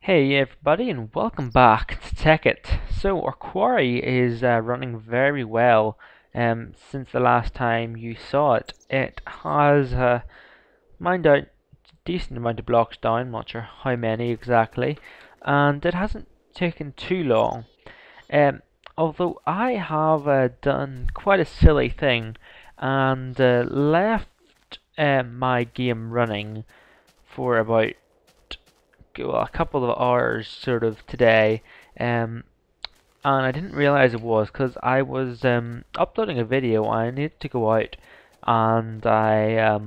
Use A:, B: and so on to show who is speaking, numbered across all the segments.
A: Hey everybody, and welcome back to Tekkit. So our quarry is running very well since the last time you saw it. It has mined out a decent amount of blocks down, not sure how many exactly, and it hasn't taken too long. Um, Although I have done quite a silly thing and left my game running for about a couple of hours sort of today, and I didn't realize it was because I was uploading a video. I needed to go out, and I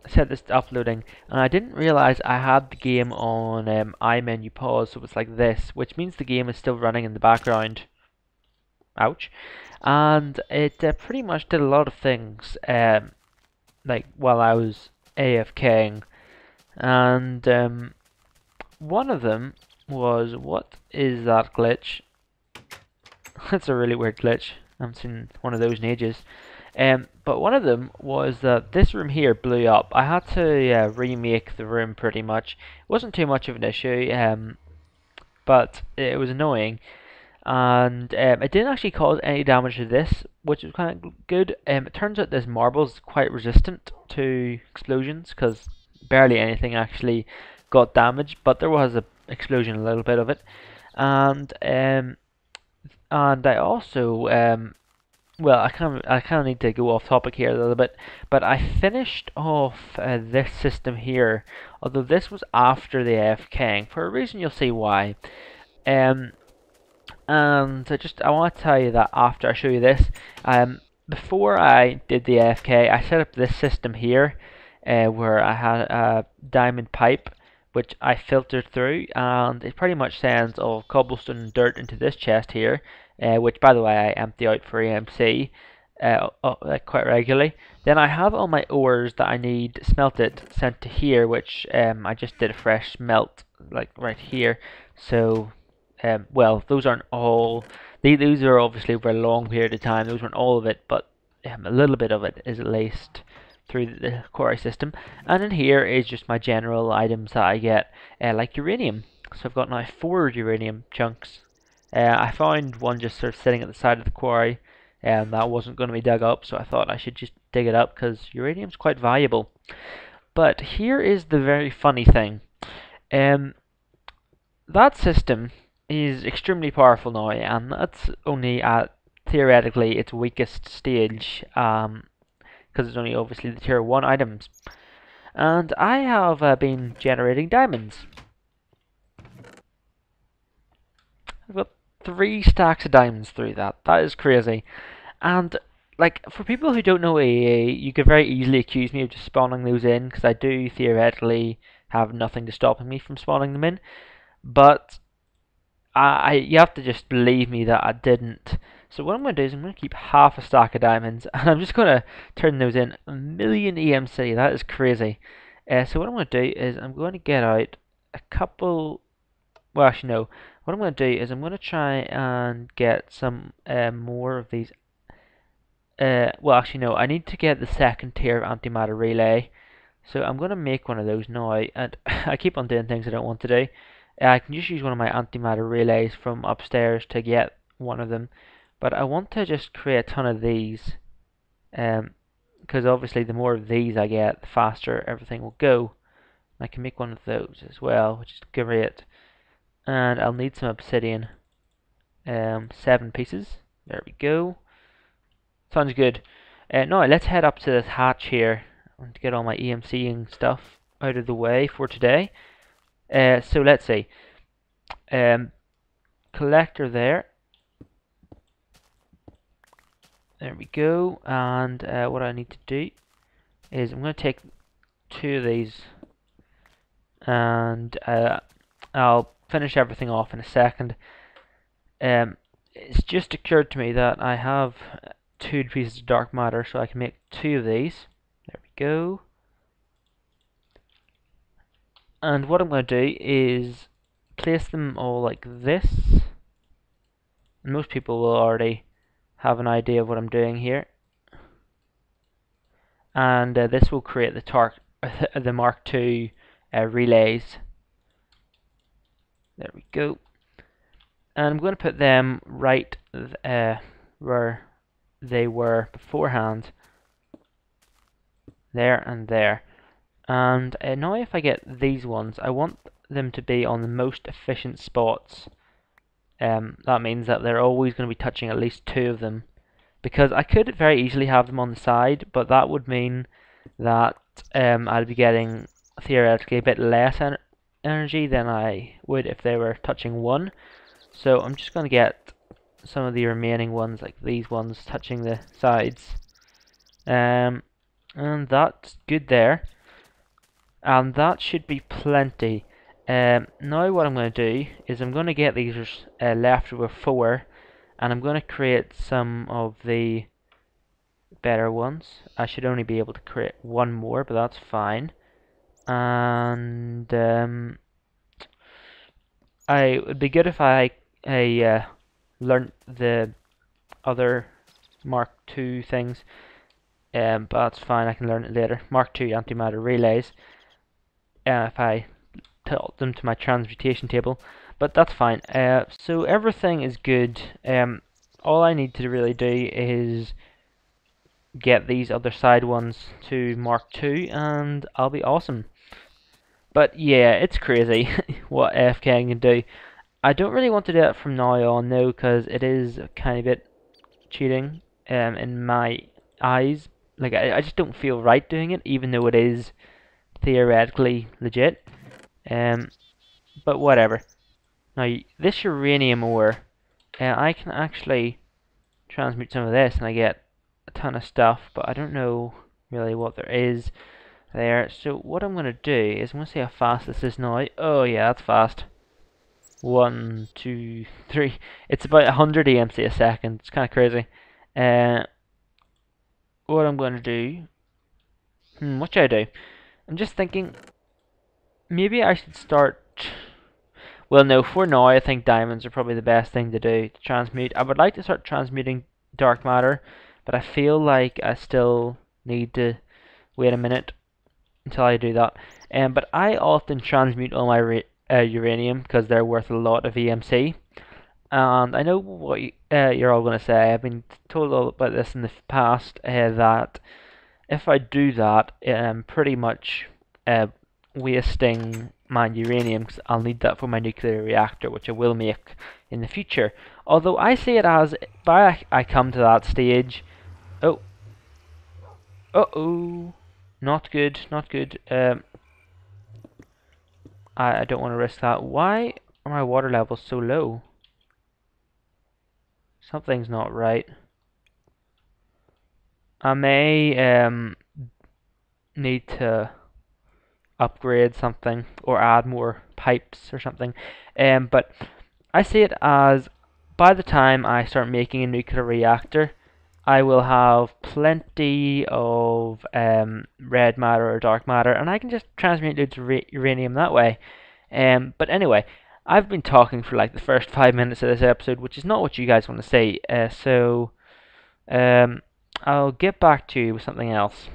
A: set this to uploading, and I didn't realize I had the game on iMenu pause, so it's like this, which means the game is still running in the background. Ouch. And it pretty much did a lot of things, like while I was AFKing, and one of them was, what is that glitch? That's a really weird glitch. I haven't seen one of those in ages. But one of them was that this room here blew up. I had to remake the room pretty much. It wasn't too much of an issue, but it was annoying. And it didn't actually cause any damage to this, which was kind of good. It turns out this marble is quite resistant to explosions, because barely anything actually got damaged, but there was an explosion, a little bit of it. And I also well, I kind of need to go off topic here a little bit, but I finished off this system here, although this was after the AFKing for a reason. You'll see why. Um, and I want to tell you that after I show you this, before I did the AFK, I set up this system here, where I had a diamond pipe which I filtered through, and it pretty much sends all cobblestone and dirt into this chest here, which by the way I empty out for AMC like quite regularly. Then I have all my ores that I need smelted sent to here, which I just did a fresh smelt like right here. So well, those aren't all. These are obviously over a long period of time. Those weren't all of it, but a little bit of it is at least through the quarry system. And in here is just my general items that I get, like uranium. So I've got now 4 uranium chunks. I found one just sort of sitting at the side of the quarry, and that wasn't going to be dug up, so I thought I should just dig it up because uranium's quite valuable. But here is the very funny thing. That system is extremely powerful now, and that's only at theoretically its weakest stage, because it's only obviously the tier 1 items. And I have been generating diamonds. I've got 3 stacks of diamonds through that. That is crazy. And like, for people who don't know AA, you could very easily accuse me of just spawning those in, because I do theoretically have nothing to stop me from spawning them in. But you have to just believe me that I didn't. So what I'm going to do is I'm going to keep half a stack of diamonds, and I'm just going to turn those in 1,000,000 EMC. That is crazy. So what I'm going to do is I'm going to get out a couple. Well, actually no. What I'm going to do is I'm going to try and get some more of these. Well, actually no. I need to get the second tier of antimatter relay. So I'm going to make one of those now, and I keep on doing things I don't want to do. I can just use one of my antimatter relays from upstairs to get one of them, but I want to just create a ton of these, because obviously the more of these I get, the faster everything will go. I can make one of those as well, which is great. And I'll need some obsidian, 7 pieces. There we go. Sounds good. Now let's head up to this hatch here and get all my EMCing stuff out of the way for today. So let's see. Collector there. There we go. And what I need to do is I'm going to take 2 of these, and I'll finish everything off in a second. It's just occurred to me that I have 2 pieces of dark matter, so I can make 2 of these. There we go. And what I'm going to do is place them all like this. Most people will already have an idea of what I'm doing here. And this will create the Mark II relays. There we go. And I'm going to put them right where they were beforehand. There and there. And now if I get these ones, I want them to be on the most efficient spots. That means that they're always going to be touching at least two of them. Because I could very easily have them on the side, but that would mean that I'd be getting theoretically a bit less energy than I would if they were touching one. So I'm just going to get some of the remaining ones, like these ones, touching the sides. And that's good there. And that should be plenty. Now what I'm going to do is I'm going to get these leftover 4, and I'm going to create some of the better ones. I should only be able to create one more, but that's fine. And it would be good if I learnt the other Mark II things, but that's fine, I can learn it later. Mark II antimatter relays, if I taught them to my transmutation table, but that's fine. So everything is good. All I need to really do is get these other side ones to Mark II, and I'll be awesome. But yeah, it's crazy what AFK can do. I don't really want to do it from now on though, because it is kind of a bit cheating in my eyes. Like I just don't feel right doing it, even though it is theoretically legit. But whatever. Now this uranium ore, I can actually transmute some of this, and I get a ton of stuff, but I don't know really what there is there. So what I'm going to do is I'm going to see how fast this is now. Oh yeah, that's fast. 1, 2, 3. It's about 100 EMC a second. It's kind of crazy. What I'm going to do... what should I do? I'm just thinking... Maybe I should start... Well, no, for now I think diamonds are probably the best thing to do to transmute. I would like to start transmuting dark matter, but I feel like I still need to wait a minute until I do that. But I often transmute all my uranium because they're worth a lot of EMC. And I know what you're all going to say. I've been told all about this in the past, that if I do that, I'm pretty much wasting my uranium, because I'll need that for my nuclear reactor, which I will make in the future. Although I see it as, by I come to that stage... Oh. Uh-oh. Not good, not good. I don't want to risk that. Why are my water levels so low? Something's not right. I may need to upgrade something or add more pipes or something. But I see it as by the time I start making a nuclear reactor, I will have plenty of red matter or dark matter, and I can just transmute loads of uranium that way. But anyway, I've been talking for like the first 5 minutes of this episode, which is not what you guys want to see. So I'll get back to you with something else.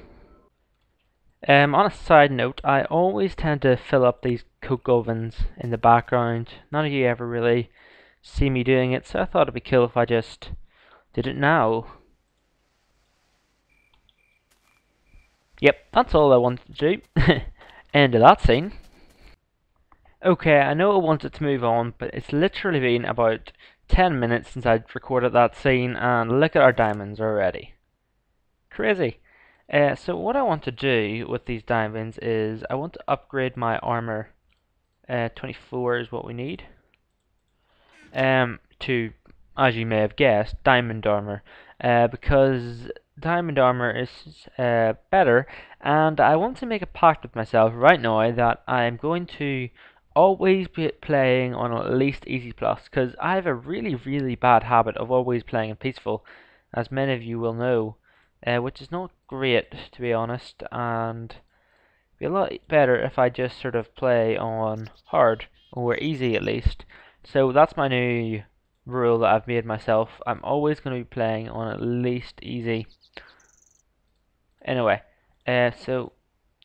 A: On a side note, I always tend to fill up these coke ovens in the background. None of you ever really see me doing it, so I thought it'd be cool if I just did it now. Yep, that's all I wanted to do. End of that scene. Okay, I know I wanted to move on, but it's literally been about 10 minutes since I'd recorded that scene, and look at our diamonds already. Crazy. So what I want to do with these diamonds is I want to upgrade my armor. 24 is what we need. To, as you may have guessed, diamond armor. Because diamond armor is better, and I want to make a pact with myself right now that I'm going to always be playing on at least easy plus, because I have a really bad habit of always playing in peaceful, as many of you will know, which is not great to be honest, and it'd be a lot better if I just sort of play on hard or easy at least. So that's my new rule that I've made myself. I'm always going to be playing on at least easy. Anyway, so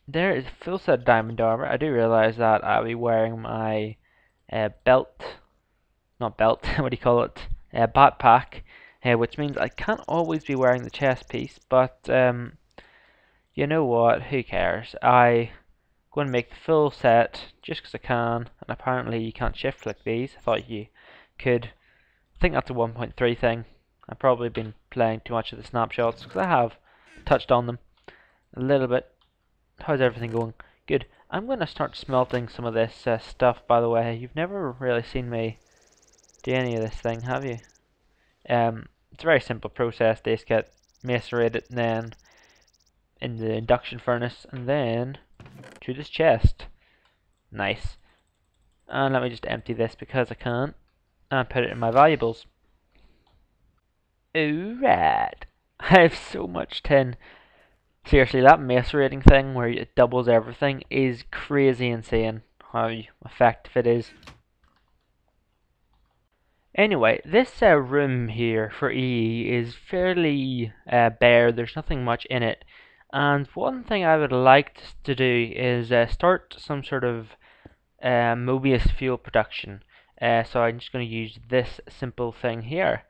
A: there is full set diamond armor. I do realize that I'll be wearing my belt, not belt, what do you call it? Backpack, which means I can't always be wearing the chest piece, but you know what, who cares? I'm going to make the full set just because I can, and apparently you can't shift click these. I thought you could. I think that's a 1.3 thing. I've probably been playing too much of the snapshots because I have touched on them a little bit. How's everything going? Good. I'm going to start smelting some of this stuff, by the way. You've never really seen me do any of this thing, have you? It's a very simple process. They just get macerated and then in the induction furnace and then to this chest. Nice. And let me just empty this because I can and put it in my valuables. Alright. I have so much tin. Seriously, that macerating thing where it doubles everything is crazy insane how effective it is. Anyway, this room here for EE is fairly bare. There's nothing much in it. And one thing I would like to do is start some sort of Mobius fuel production. So I'm just going to use this simple thing here.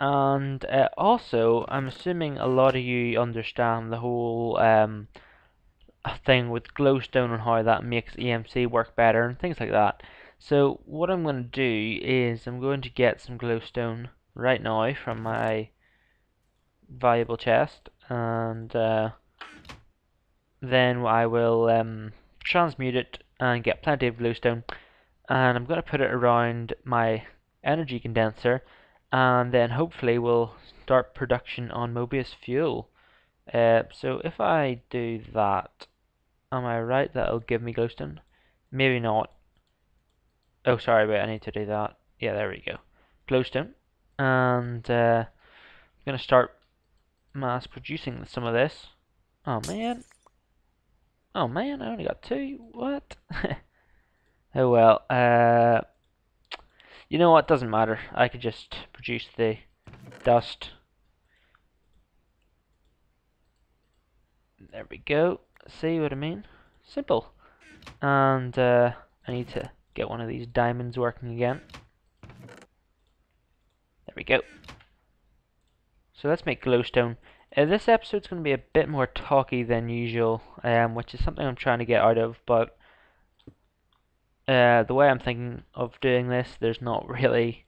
A: And also, I'm assuming a lot of you understand the whole thing with glowstone and how that makes EMC work better and things like that. So what I'm going to do is I'm going to get some glowstone right now from my valuable chest, and then I will transmute it and get plenty of glowstone, and I'm going to put it around my energy condenser, and then hopefully we'll start production on Mobius fuel. So if I do that, am I right that it'll give me glowstone? Maybe not. Oh, sorry, wait, I need to do that. Yeah, there we go. Glowstone. And I'm going to start mass producing some of this. Oh, man. Oh, man, I only got 2. What? Oh, well. You know what? Doesn't matter. I could just produce the dust. There we go. See what I mean? Simple. And I need to get one of these diamonds working again. There we go. So let's make glowstone. This episode's going to be a bit more talky than usual, which is something I'm trying to get out of, but the way I'm thinking of doing this, there's not really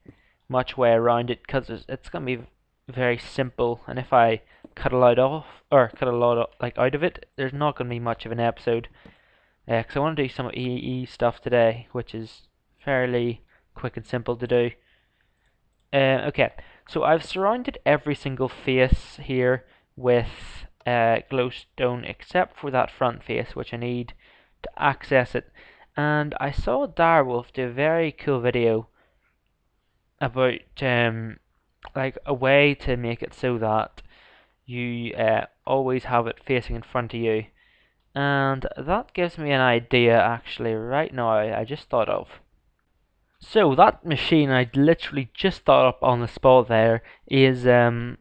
A: much way around it, because it's going to be very simple, and if I cut a lot off, or cut a lot of, out of it, there's not going to be much of an episode, because I want to do some EE stuff today, which is fairly quick and simple to do. Okay, so I've surrounded every single face here with glowstone except for that front face, which I need to access it. And I saw Direwolf do a very cool video about like a way to make it so that you always have it facing in front of you. And that gives me an idea actually right now I just thought of. So that machine I literally just thought up on the spot there is a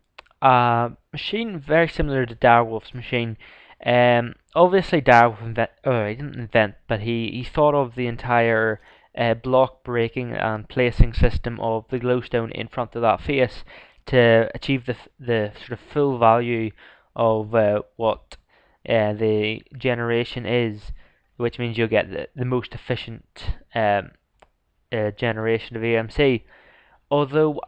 A: machine very similar to Direwolf's machine. Obviously Direwolf he didn't invent, but he thought of the entire block breaking and placing system of the glowstone in front of that face to achieve the sort of full value of what the generation is, which means you'll get the most efficient generation of EMC. Although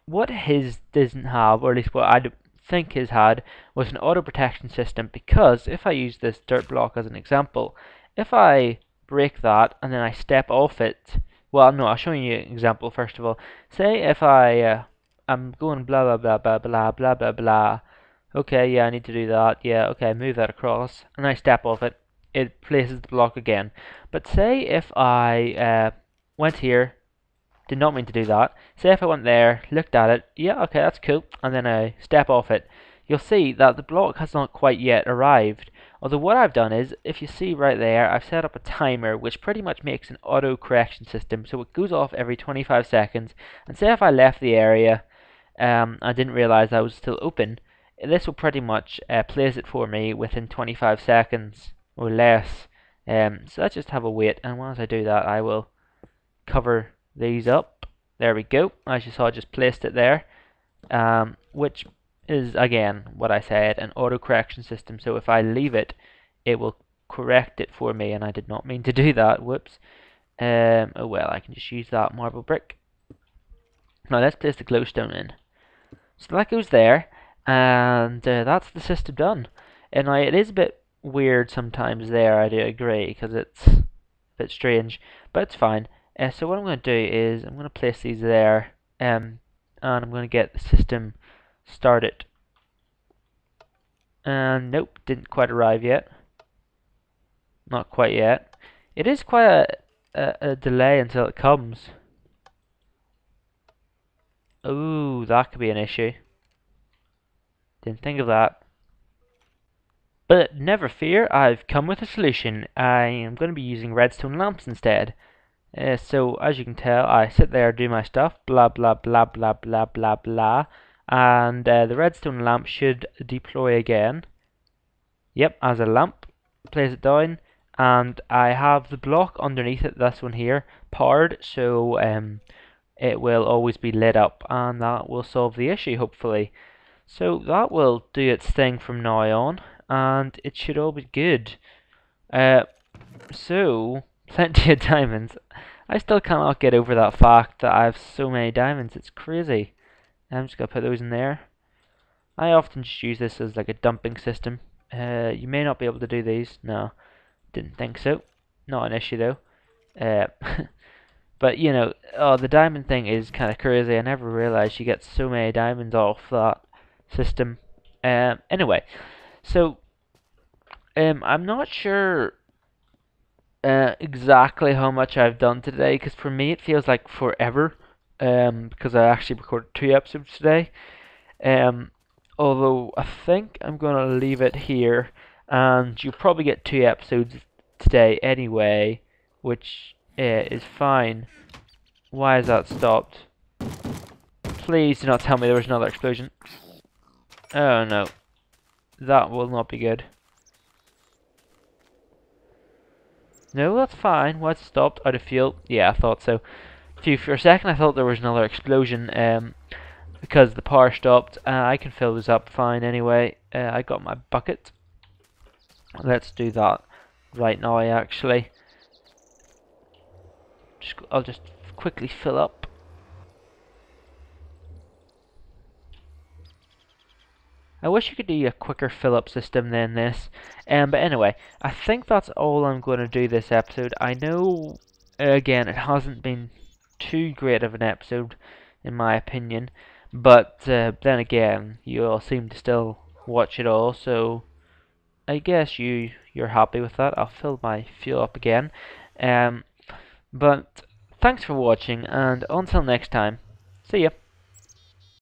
A: what his doesn't have, or at least what I think his had, was an auto protection system, because if I use this dirt block as an example, if I break that and then I step off it, well no, I'll show you an example first of all. Say if I'm going blah blah blah blah blah blah blah blah. Okay, yeah, I need to do that. Yeah, okay, move that across, and I step off it. It places the block again. But say if I went here, did not mean to do that. Say if I went there, looked at it, yeah, okay, that's cool, and then I step off it, you'll see that the block has not quite yet arrived. Although what I've done is, if you see right there, I've set up a timer which pretty much makes an auto correction system, so it goes off every 25 seconds, and say if I left the area, I didn't realize I was still open, this will pretty much place it for me within 25 seconds or less. So let's just have a wait, and once I do that I will cover these up. There we go. As you saw, I just placed it there, which is, again, what I said, an auto correction system. So if I leave it, it will correct it for me, and I did not mean to do that. Whoops. Oh well, I can just use that marble brick. Now let's place the glowstone in. So that goes there, and that's the system done. And now it is a bit weird sometimes there, I do agree, because it's a bit strange, but it's fine. So what I'm going to do is I'm going to place these there, and I'm going to get the system started. And nope, didn't quite arrive yet. Not quite yet. It is quite a delay until it comes. Ooh, that could be an issue. Didn't think of that. But never fear, I've come with a solution. I am going to be using redstone lamps instead. So as you can tell, I sit there, do my stuff, blah blah blah blah blah blah blah, and the redstone lamp should deploy again. Yep, as a lamp. Place it down, and I have the block underneath it, this one here, powered, so it will always be lit up, and that will solve the issue, hopefully. So that will do its thing from now on, and it should all be good. So, plenty of diamonds. I still cannot get over that fact that I have so many diamonds, it's crazy. I'm just going to put those in there. I often just use this as like a dumping system. You may not be able to do these, no, didn't think so. Not an issue though. But you know, the diamond thing is kind of crazy. I never realized you get so many diamonds off that system. Anyway, so I'm not sure exactly how much I've done today, because for me it feels like forever. Because I actually recorded 2 episodes today. Although I think I'm gonna leave it here, and you'll probably get 2 episodes today anyway, which is fine. Why has that stopped? Please do not tell me there was another explosion. Oh no. That will not be good. No, that's fine. Why it stopped? Out of fuel? Yeah, I thought so. For a second I thought there was another explosion because the power stopped. I can fill this up fine anyway. I got my bucket. Let's do that right now actually. I'll just quickly fill up. I wish you could do a quicker fill-up system than this. But anyway, I think that's all I'm going to do this episode. I know, again, it hasn't been too great of an episode, in my opinion. But then again, you all seem to still watch it all, so I guess you're happy with that. I'll fill my fuel up again. But thanks for watching, and until next time, see ya.